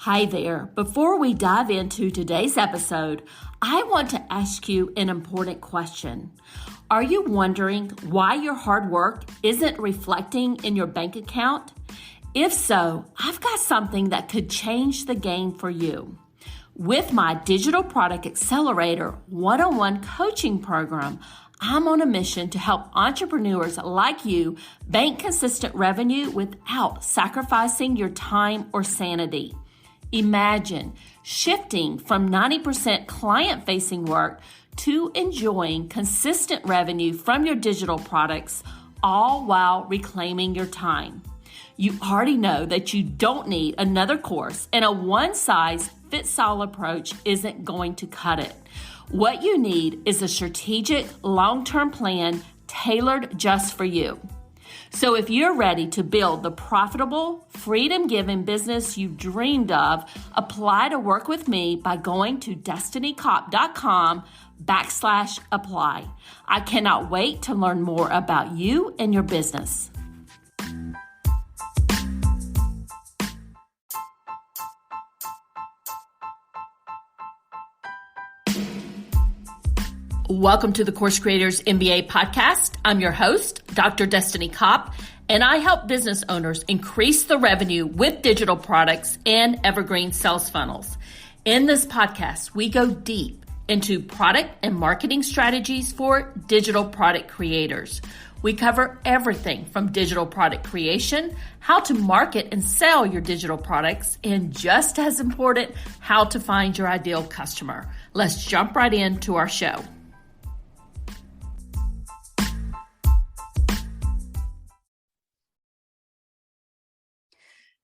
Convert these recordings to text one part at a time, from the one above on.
Hi there. Before we dive into today's episode, I want to ask you an important question. Are you wondering why your hard work isn't reflecting in your bank account? If so, I've got something that could change the game for you. With my Digital Product Accelerator one-on-one coaching program, I'm on a mission to help entrepreneurs like you bank consistent revenue without sacrificing your time or sanity. Imagine shifting from 90% client-facing work to enjoying consistent revenue from your digital products, all while reclaiming your time. You already know that you don't need another course, and a one-size-fits-all approach isn't going to cut it. What you need is a strategic, long-term plan tailored just for you. So if you're ready to build the profitable, freedom-giving business you've dreamed of, apply to work with me by going to destinycop.com/apply. I cannot wait to learn more about you and your business. Welcome to the Course Creators MBA podcast. I'm your host, Dr. Destiny Kopp, and I help business owners increase the revenue with digital products and evergreen sales funnels. In this podcast, we go deep into product and marketing strategies for digital product creators. We cover everything from digital product creation, how to market and sell your digital products, and just as important, how to find your ideal customer. Let's jump right into our show.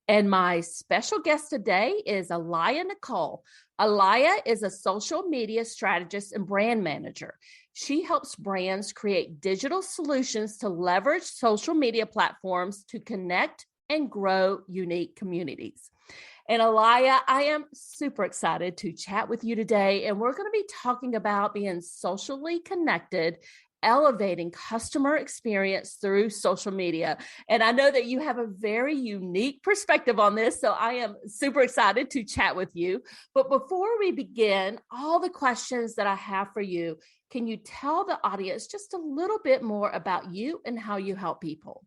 And my special guest today is Alaya Nicole. Alaya is a social media strategist and brand manager. She helps brands create digital solutions to leverage social media platforms to connect and grow unique communities. And Alaya, I am super excited to chat with you today. And we're going to be talking about being socially connected, elevating customer experience through social media. And I know that you have a very unique perspective on this, so I am super excited to chat with you. But before we begin, all the questions that I have for you, can you tell the audience just a little bit more about you and how you help people?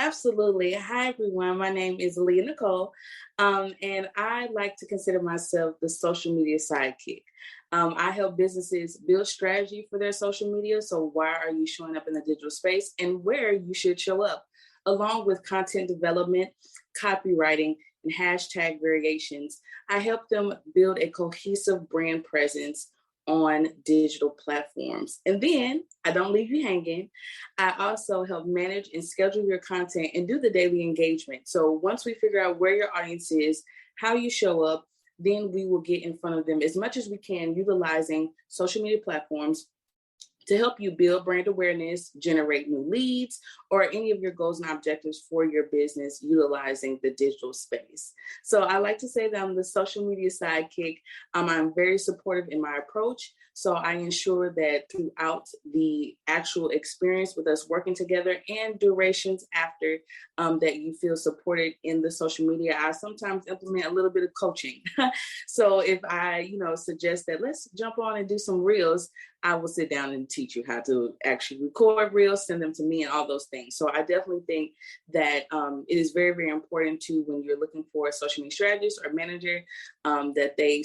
Absolutely. Hi, everyone. My name is Alaya Nicole, and I like to consider myself the social media sidekick. I help businesses build strategy for their social media. So why are you showing up in the digital space and where you should show up, along with content development, copywriting, and hashtag variations. I help them build a cohesive brand presence on digital platforms. And then I don't leave you hanging. I also help manage and schedule your content and do the daily engagement. So once we figure out where your audience is, how you show up, then we will get in front of them as much as we can, utilizing social media platforms to help you build brand awareness, generate new leads, or any of your goals and objectives for your business utilizing the digital space. So I like to say that I'm the social media sidekick. I'm very supportive in my approach. So I ensure that throughout the actual experience with us working together and durations after that you feel supported in the social media, I sometimes implement a little bit of coaching. So if I, suggest that let's jump on and do some reels, I will sit down and teach you how to actually record reels, send them to me, and all those things. So I definitely think that it is very, very important to, when you're looking for a social media strategist or manager, that they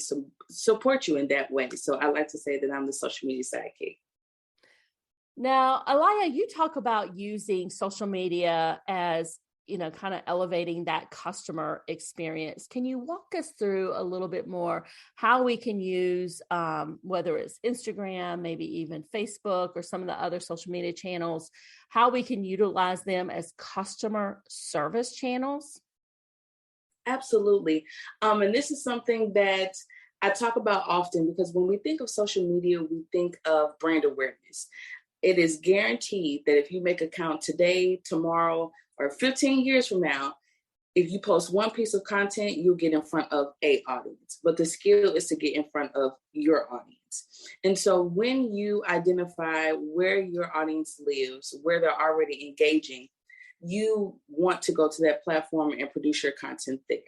support you in that way. So I like to say that I'm the social media sidekick. Now, Alaya, you talk about using social media as, kind of elevating that customer experience. Can you walk us through a little bit more how we can use, whether it's Instagram, maybe even Facebook or some of the other social media channels, how we can utilize them as customer service channels? Absolutely. And this is something that I talk about often, because when we think of social media, we think of brand awareness. It is guaranteed that if you make a count today, tomorrow, or 15 years from now, if you post one piece of content, you'll get in front of an audience. But the skill is to get in front of your audience. And so when you identify where your audience lives, where they're already engaging, you want to go to that platform and produce your content there.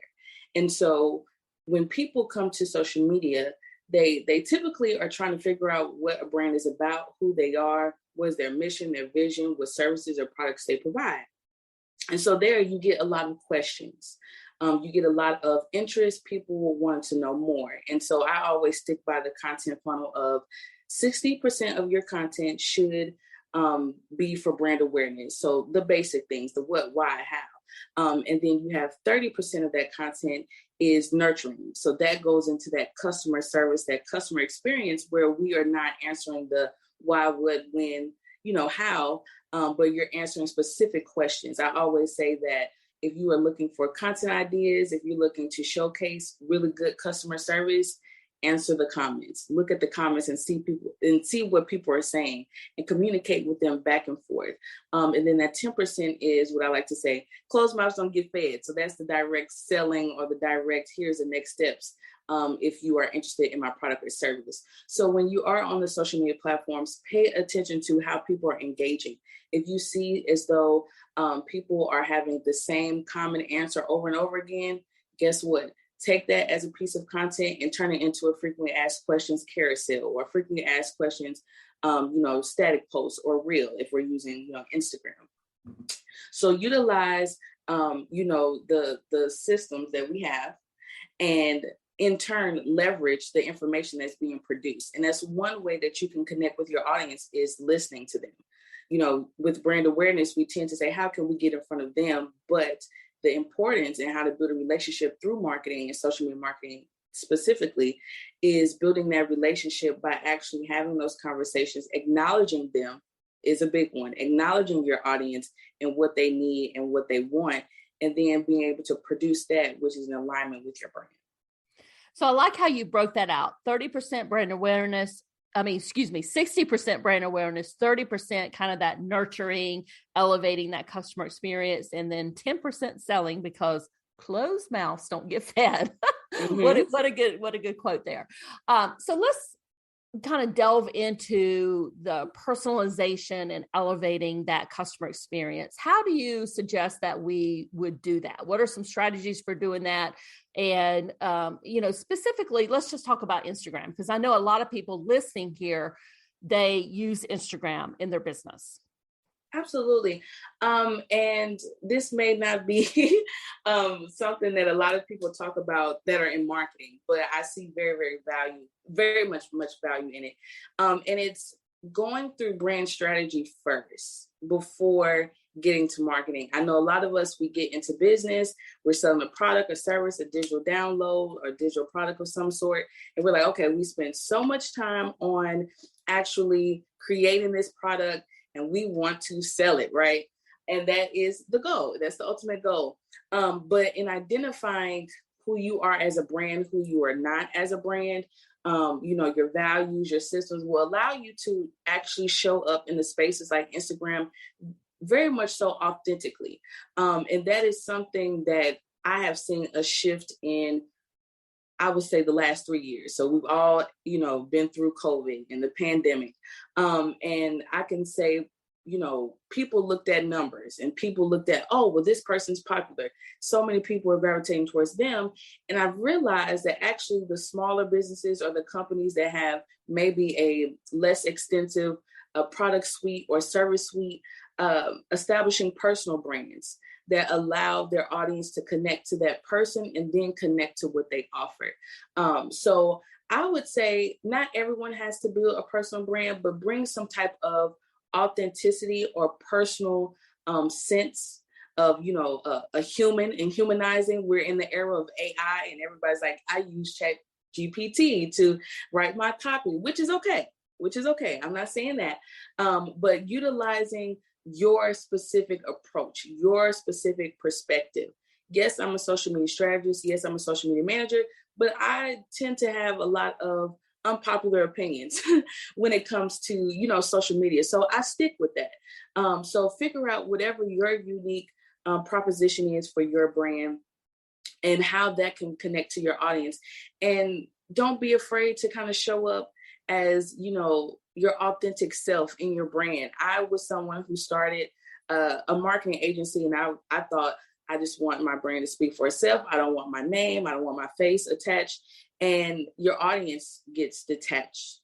And so when people come to social media, they typically are trying to figure out what a brand is about, who they are, what is their mission, their vision, what services or products they provide. And so there you get a lot of questions. You get a lot of interest. People will want to know more. And so I always stick by the content funnel of 60% of your content should be for brand awareness. So the basic things, the what, why, how. And then you have 30% of that content is nurturing. So that goes into that customer service, that customer experience, where we are not answering the why, what, when, how, but you're answering specific questions. I always say that if you are looking for content ideas, if you're looking to showcase really good customer service, answer the comments, look at the comments and see what people are saying and communicate with them back and forth. And then that 10% is what I like to say, closed mouths don't get fed. So that's the direct selling or the direct, here's the next steps. If you are interested in my product or service. So when you are on the social media platforms, pay attention to how people are engaging. If you see as though people are having the same common answer over and over again, guess what? Take that as a piece of content and turn it into a frequently asked questions carousel or frequently asked questions, static posts or reel if we're using, Instagram. So utilize, the systems that we have and in turn leverage the information that's being produced. And that's one way that you can connect with your audience is listening to them. With brand awareness, we tend to say, how can we get in front of them? But the importance and how to build a relationship through marketing and social media marketing specifically is building that relationship by actually having those conversations. Acknowledging them is a big one. Acknowledging your audience and what they need and what they want, and then being able to produce that which is in alignment with your brand. So I like how you broke that out. 30% brand awareness. 60% brand awareness, 30% kind of that nurturing, elevating that customer experience, and then 10% selling because closed mouths don't get fed. Mm-hmm. What a good quote there. So let's kind of delve into the personalization and elevating that customer experience. How do you suggest that we would do that? What are some strategies for doing that? And, specifically, let's just talk about Instagram, because I know a lot of people listening here, they use Instagram in their business. Absolutely. And this may not be something that a lot of people talk about that are in marketing, but I see very much value in it. And it's going through brand strategy first before getting to marketing. I know a lot of us, we get into business, we're selling a product, a service, a digital download, or digital product of some sort. And we're like, okay, we spent so much time on actually creating this product and we want to sell it, right? And that is the goal. That's the ultimate goal. But in identifying who you are as a brand, who you are not as a brand, your values, your systems will allow you to actually show up in the spaces like Instagram very much so authentically. And that is something that I have seen a shift in, I would say, the last 3 years. So we've all, been through COVID and the pandemic. And I can say, people looked at numbers and people looked at, oh, well, this person's popular. So many people are gravitating towards them. And I've realized that actually the smaller businesses or the companies that have maybe a less extensive product suite or service suite, establishing personal brands that allow their audience to connect to that person and then connect to what they offer. So I would say not everyone has to build a personal brand, but bring some type of authenticity or personal sense of, a human and humanizing. We're in the era of AI and everybody's like, I use ChatGPT to write my copy, which is okay. I'm not saying that, but utilizing your specific approach, your specific perspective. Yes, I'm a social media strategist. Yes, I'm a social media manager, but I tend to have a lot of unpopular opinions when it comes to, social media. So I stick with that. So figure out whatever your unique proposition is for your brand and how that can connect to your audience. And don't be afraid to kind of show up as, your authentic self in your brand. I was someone who started a marketing agency, and I thought I just want my brand to speak for itself. I don't want my name. I don't want my face attached. And your audience gets detached.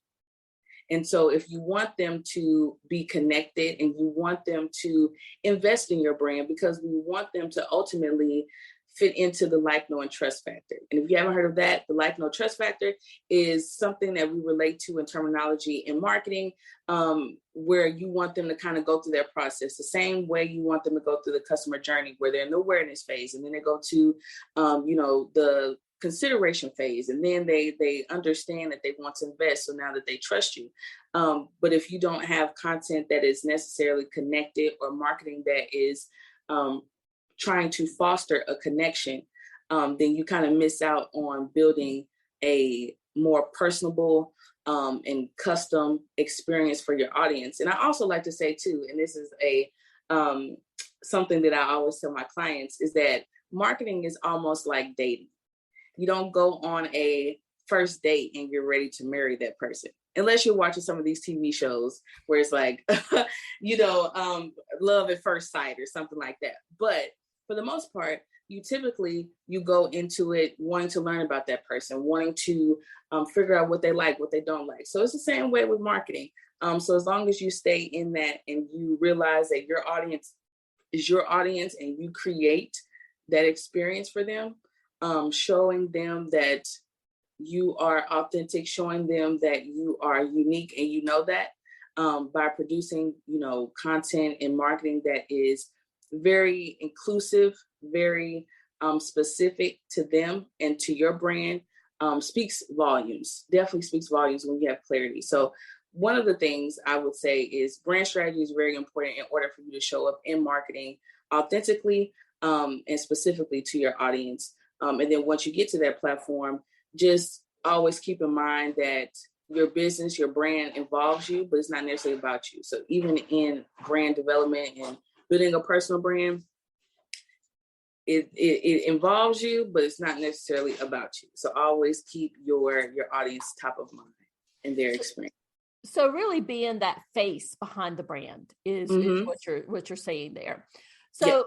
And so if you want them to be connected and you want them to invest in your brand, because we want them to ultimately fit into the like, know, and trust factor. And if you haven't heard of that, the like, know, trust factor is something that we relate to in terminology in marketing, where you want them to kind of go through their process the same way you want them to go through the customer journey, where they're in the awareness phase, and then they go to, the consideration phase, and then they understand that they want to invest, so now that they trust you. But if you don't have content that is necessarily connected, or marketing that is trying to foster a connection, then you kind of miss out on building a more personable and custom experience for your audience. And I also like to say too, and this is something that I always tell my clients, is that marketing is almost like dating. You don't go on a first date and you're ready to marry that person, unless you're watching some of these TV shows where it's like, love at first sight or something like that. But for the most part, you go into it wanting to learn about that person, wanting to figure out what they like, what they don't like. So it's the same way with marketing. So as long as you stay in that and you realize that your audience is your audience and you create that experience for them, showing them that you are authentic, showing them that you are unique, and you know that by producing, content and marketing that is very inclusive, very specific to them and to your brand, speaks volumes, definitely speaks volumes when you have clarity. So one of the things I would say is brand strategy is very important in order for you to show up in marketing authentically and specifically to your audience. And then once you get to that platform, just always keep in mind that your business, your brand involves you, but it's not necessarily about you. So even in brand development and building a personal brand, it involves you, but it's not necessarily about you. So always keep your audience top of mind and their experience. So really being that face behind the brand is what you're saying there. So yeah.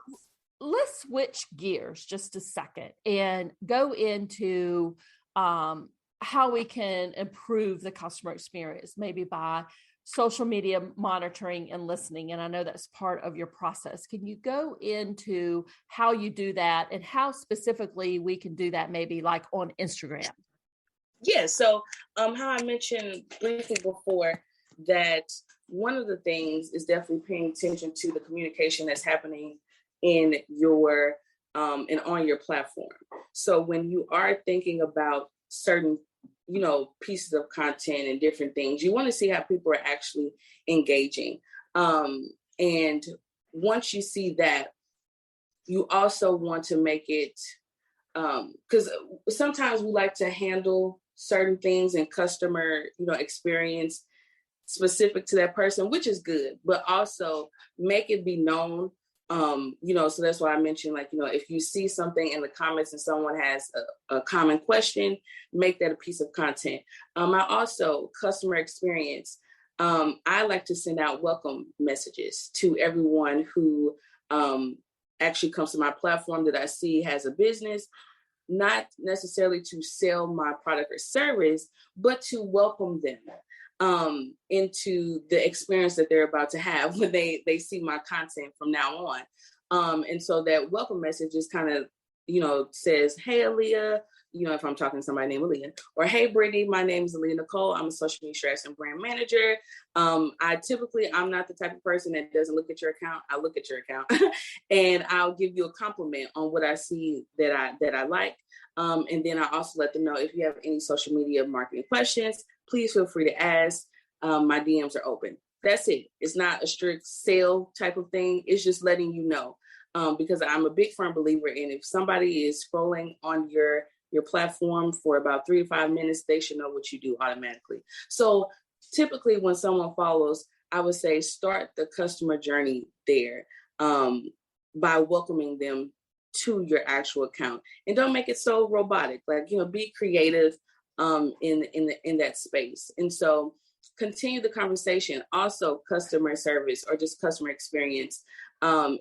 Let's switch gears just a second and go into how we can improve the customer experience, maybe by social media monitoring and listening. And I know that's part of your process. Can you go into how you do that and how specifically we can do that, maybe like on Instagram? Yeah. So how I mentioned briefly before, that one of the things is definitely paying attention to the communication that's happening in your and on your platform. So when you are thinking about certain pieces of content and different things, you want to see how people are actually engaging. And once you see that, you also want to make it, because sometimes we like to handle certain things and customer, experience specific to that person, which is good, but also make it be known. So that's why I mentioned, if you see something in the comments and someone has a common question, make that a piece of content. I also, customer experience, I like to send out welcome messages to everyone who actually comes to my platform that I see has a business, not necessarily to sell my product or service, but to welcome them into the experience that they're about to have when they see my content from now on. And so that welcome message is kind of, says, hey, Aaliyah, if I'm talking to somebody named Aaliyah, or hey, Brittany, my name is Aaliyah Nicole. I'm a social media strategist and brand manager. I'm not the type of person that doesn't look at your account. I look at your account and I'll give you a compliment on what I see that I like. And then I also let them know, if you have any social media marketing questions, please feel free to ask. My DMs are open. That's it. It's not a strict sale type of thing. It's just letting you know, because I'm a big firm believer in, if somebody is scrolling on your platform for about 3 to 5 minutes, they should know what you do automatically. So typically when someone follows, I would say start the customer journey there by welcoming them to your actual account, and don't make it so robotic. Be creative in that space. And so continue the conversation. Also, customer service or just customer experience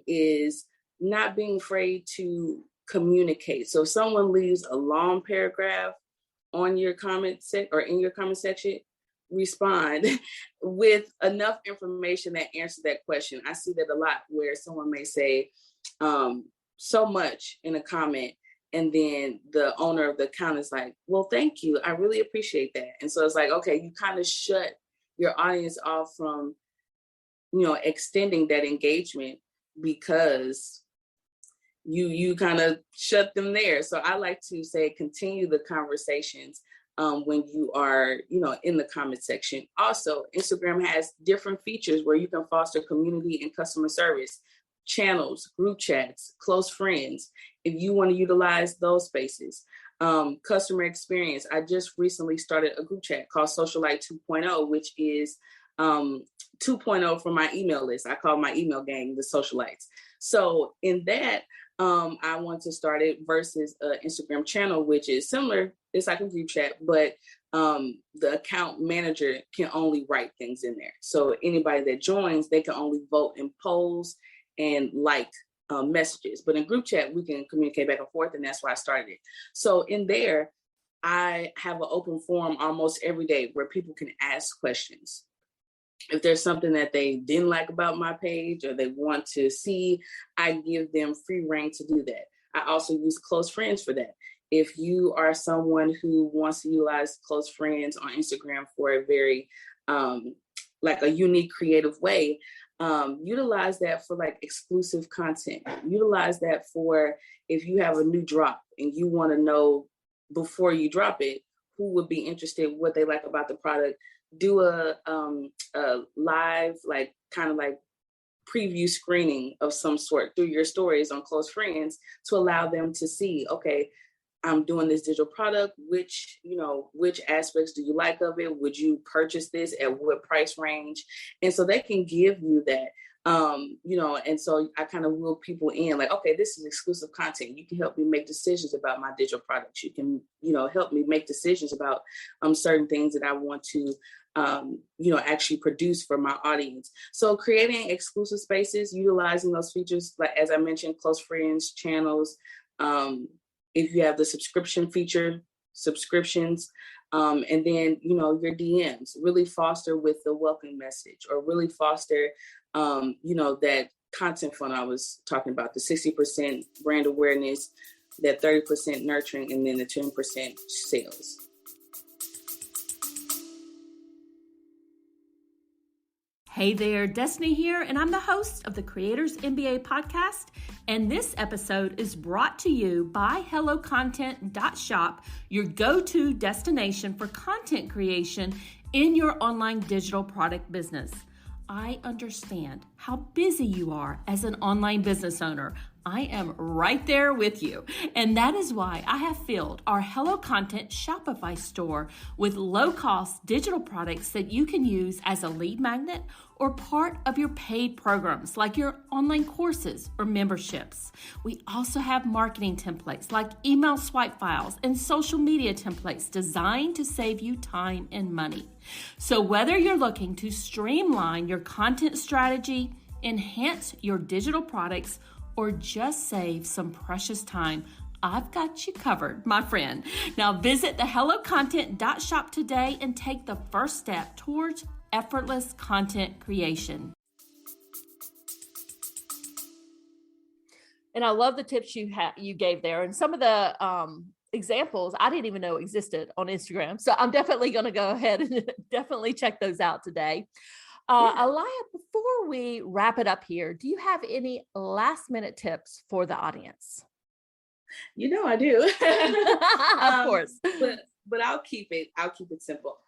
is not being afraid to communicate. So if someone leaves a long paragraph on your or in your comment section, respond with enough information that answers that question. I see that a lot where someone may say so much in a comment, and then the owner of the account is like, well, thank you. I really appreciate that. And so it's like, okay, you kind of shut your audience off from, extending that engagement because you kind of shut them there. So I like to say, continue the conversations when you are, in the comment section. Also, Instagram has different features where you can foster community and customer service, channels, group chats, close friends, if you want to utilize those spaces. Customer experience. I just recently started a group chat called Socialite 2.0, which is 2.0 for my email list. I call my email gang the Socialites. So in that, I want to start it versus an Instagram channel, which is similar. It's like a group chat, but the account manager can only write things in there. So anybody that joins, they can only vote in polls and like messages. But in group chat, we can communicate back and forth, and that's why I started it. So in there, I have an open forum almost every day where people can ask questions. If there's something that they didn't like about my page or they want to see, I give them free reign to do that. I also use close friends for that. If you are someone who wants to utilize close friends on Instagram for a very like a unique, creative way, utilize that for like exclusive content. Utilize that for if you have a new drop and you want to know before you drop it who would be interested, what they like about the product. Do a live, like kind of like preview screening of some sort through your stories on close friends to allow them to see, okay, I'm doing this digital product. Which aspects do you like of it? Would you purchase this at what price range? And so they can give you that. And so I kind of wheel people in like, okay, this is exclusive content. You can help me make decisions about my digital products. You can, help me make decisions about certain things that I want to, actually produce for my audience. So creating exclusive spaces, utilizing those features, like, as I mentioned, close friends, channels. If you have the subscription feature, subscriptions, and then, your DMs, really foster with the welcome message, or really foster, that content funnel I was talking about, the 60% brand awareness, that 30% nurturing, and then the 10% sales. Hey there, Destiny here, and I'm the host of the Creators MBA podcast. And this episode is brought to you by HelloContent.shop, your go-to destination for content creation in your online digital product business. I understand how busy you are as an online business owner. I am right there with you. And that is why I have filled our Hello Content Shopify store with low-cost digital products that you can use as a lead magnet or part of your paid programs like your online courses or memberships. We also have marketing templates like email swipe files and social media templates designed to save you time and money. So whether you're looking to streamline your content strategy, enhance your digital products, or just save some precious time, I've got you covered, my friend. Now visit the HelloContent.shop today and take the first step towards effortless content creation. And I love the tips you gave there, and some of the examples I didn't even know existed on Instagram. So I'm definitely going to go ahead and definitely check those out today. Alaya, before we wrap it up here, do you have any last minute tips for the audience? I do. Of course. But I'll keep it simple.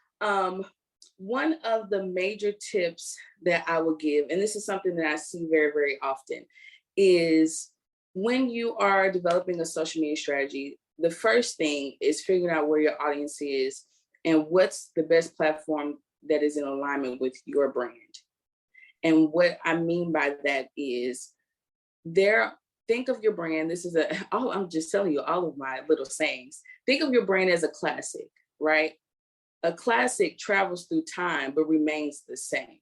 One of the major tips that I will give, and this is something that I see very, very often, is when you are developing a social media strategy, the first thing is figuring out where your audience is and what's the best platform that is in alignment with your brand. And what I mean by that is think of your brand. I'm just telling you all of my little sayings. Think of your brand as a classic, right? A classic travels through time, but remains the same.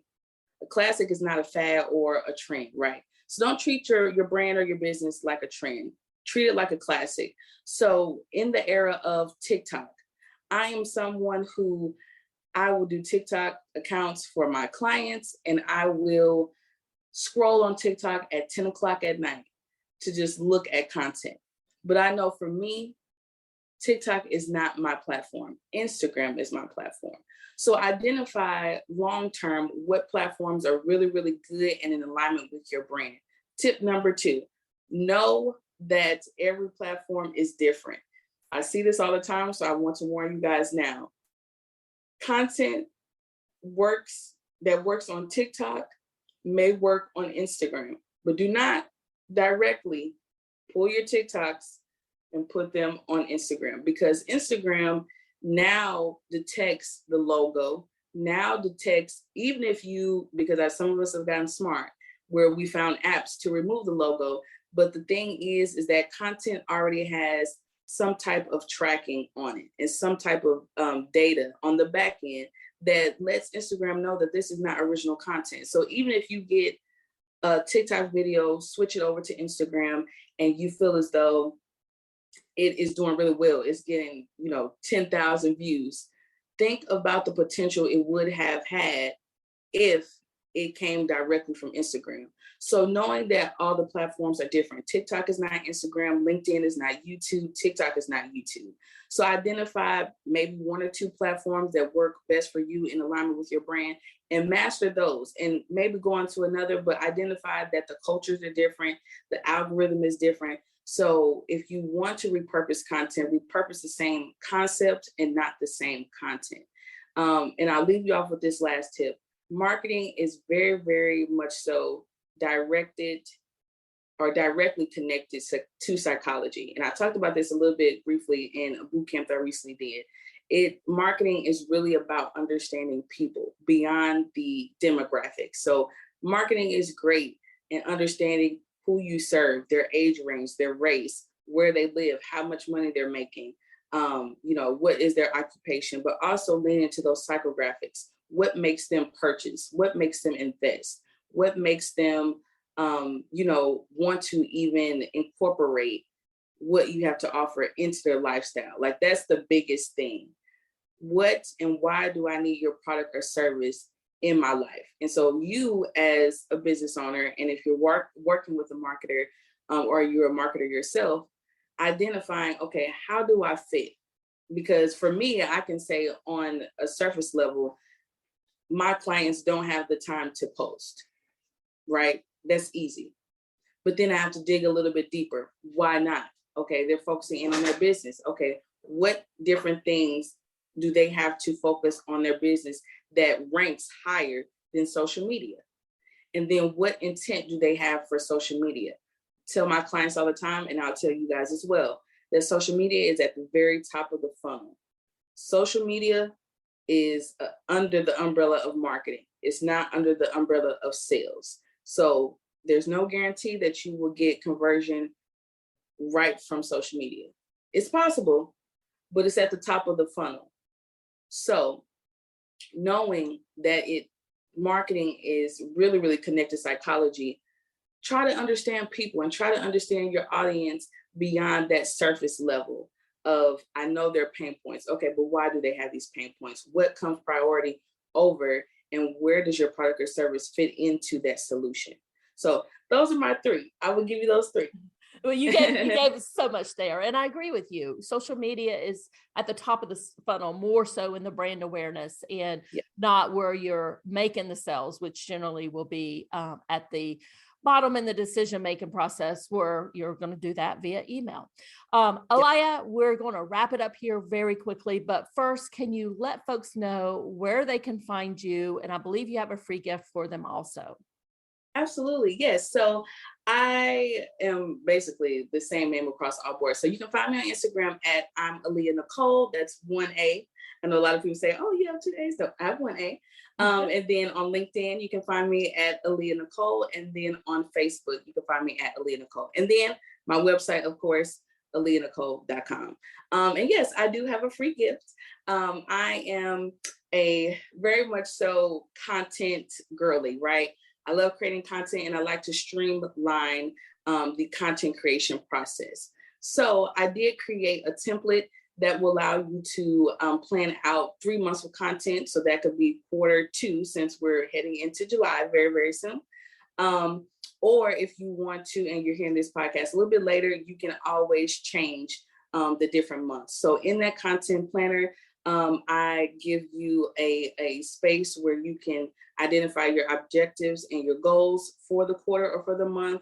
A classic is not a fad or a trend, right? So don't treat your brand or your business like a trend. Treat it like a classic. So in the era of TikTok, I am someone who I will do TikTok accounts for my clients, and I will scroll on TikTok at 10 o'clock at night to just look at content. But I know for me, TikTok is not my platform. Instagram is my platform. So identify long-term what platforms are really, really good and in alignment with your brand. Tip number 2, know that every platform is different. I see this all the time, so I want to warn you guys now. Content that works on TikTok may work on Instagram, but do not directly pull your TikToks and put them on Instagram, because Instagram now detects the logo, now detects, even if you, because some of us have gotten smart, where we found apps to remove the logo. But the thing is that content already has some type of tracking on it and some type of data on the back end that lets Instagram know that this is not original content. So even if you get a TikTok video, switch it over to Instagram, and you feel as though it is doing really well, it's getting 10,000 views, think about the potential it would have had if it came directly from Instagram. So knowing that all the platforms are different, TikTok is not Instagram, LinkedIn is not YouTube, TikTok is not YouTube. So identify maybe 1 or 2 platforms that work best for you in alignment with your brand and master those, and maybe go on to another, but identify that the cultures are different, the algorithm is different. So if you want to repurpose content, repurpose the same concept and not the same content. And I'll leave you off with this last tip. Marketing is very, very much so directed or directly connected to psychology. And I talked about this a little bit briefly in a boot camp that I recently did. Marketing is really about understanding people beyond the demographics. So marketing is great in understanding who you serve, their age range, their race, where they live, how much money they're making, what is their occupation, but also lean into those psychographics. What makes them purchase? What makes them invest? What makes them, want to even incorporate what you have to offer into their lifestyle? Like, that's the biggest thing. What and why do I need your product or service in my life? And so you, as a business owner, and if you're working with a marketer, or you're a marketer yourself, identifying, okay, how do I fit? Because for me, I can say on a surface level, my clients don't have the time to post, right? That's easy. But then I have to dig a little bit deeper. Why not? Okay, they're focusing in on their business. Okay, what different things do they have to focus on their business that ranks higher than social media? And then what intent do they have for social media? Tell my clients all the time, and I'll tell you guys as well, that social media is at the very top of the funnel. Social media is under the umbrella of marketing. It's not under the umbrella of sales. So there's no guarantee that you will get conversion right from social media. It's possible, but it's at the top of the funnel. So knowing that marketing is really, really connected to psychology, try to understand people and try to understand your audience beyond that surface level of, I know their pain points. Okay, but why do they have these pain points? What comes priority over, and where does your product or service fit into that solution? So those are my 3. I would give you those 3. Well, you gave so much there, and I agree with you. Social media is at the top of the funnel, more so in the brand awareness, and not where you're making the sales, which generally will be at the bottom in the decision-making process, where you're going to do that via email. Alaya, we're going to wrap it up here very quickly, but first, can you let folks know where they can find you? And I believe you have a free gift for them also. Absolutely, yes. So I am basically the same name across all boards. So you can find me on Instagram at I'm Aaliyah Nicole. That's 1A. I know a lot of people say, oh, you have 2 A's. No, I have 1A. And then on LinkedIn, you can find me at Aaliyah Nicole. And then on Facebook, you can find me at Aaliyah Nicole. And then my website, of course, AaliyahNicole.com. And yes, I do have a free gift. I am a very much so content girly, right? I love creating content, and I like to streamline the content creation process. So I did create a template that will allow you to plan out 3 months of content. So that could be Q2, since we're heading into July very, very soon. Or if you want to, and you're hearing this podcast a little bit later, you can always change the different months. So in that content planner, I give you a space where you can identify your objectives and your goals for the quarter or for the month,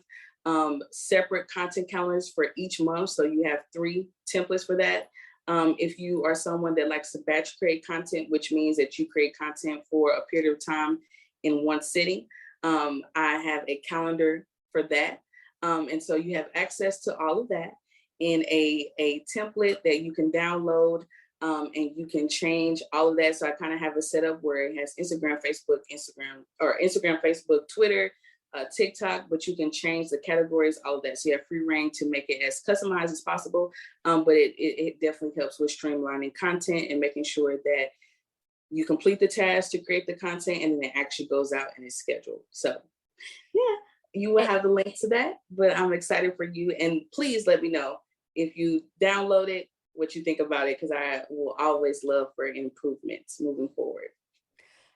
separate content calendars for each month. So you have 3 templates for that. If you are someone that likes to batch create content, which means that you create content for a period of time in one sitting, I have a calendar for that. And so you have access to all of that in a template that you can download, and you can change all of that. So I kind of have a setup where it has Instagram, Facebook, Twitter, TikTok, but you can change the categories, all of that. So you have free reign to make it as customized as possible. But it definitely helps with streamlining content and making sure that you complete the task to create the content, and then it actually goes out and is scheduled. So yeah, you will have the link to that, but I'm excited for you. And please let me know if you download it, what you think about it, because I will always love for improvements moving forward.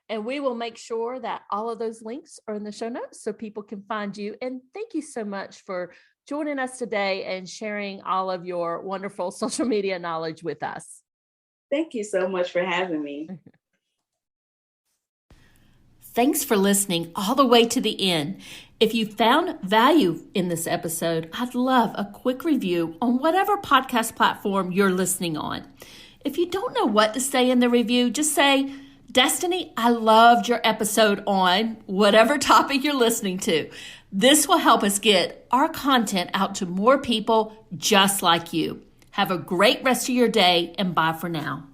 And we will make sure that all of those links are in the show notes so people can find you. And thank you so much for joining us today and sharing all of your wonderful social media knowledge with us. Thank you so much for having me. Thanks for listening all the way to the end. If you found value in this episode, I'd love a quick review on whatever podcast platform you're listening on. If you don't know what to say in the review, just say, Destiny, I loved your episode on whatever topic you're listening to. This will help us get our content out to more people just like you. Have a great rest of your day, and bye for now.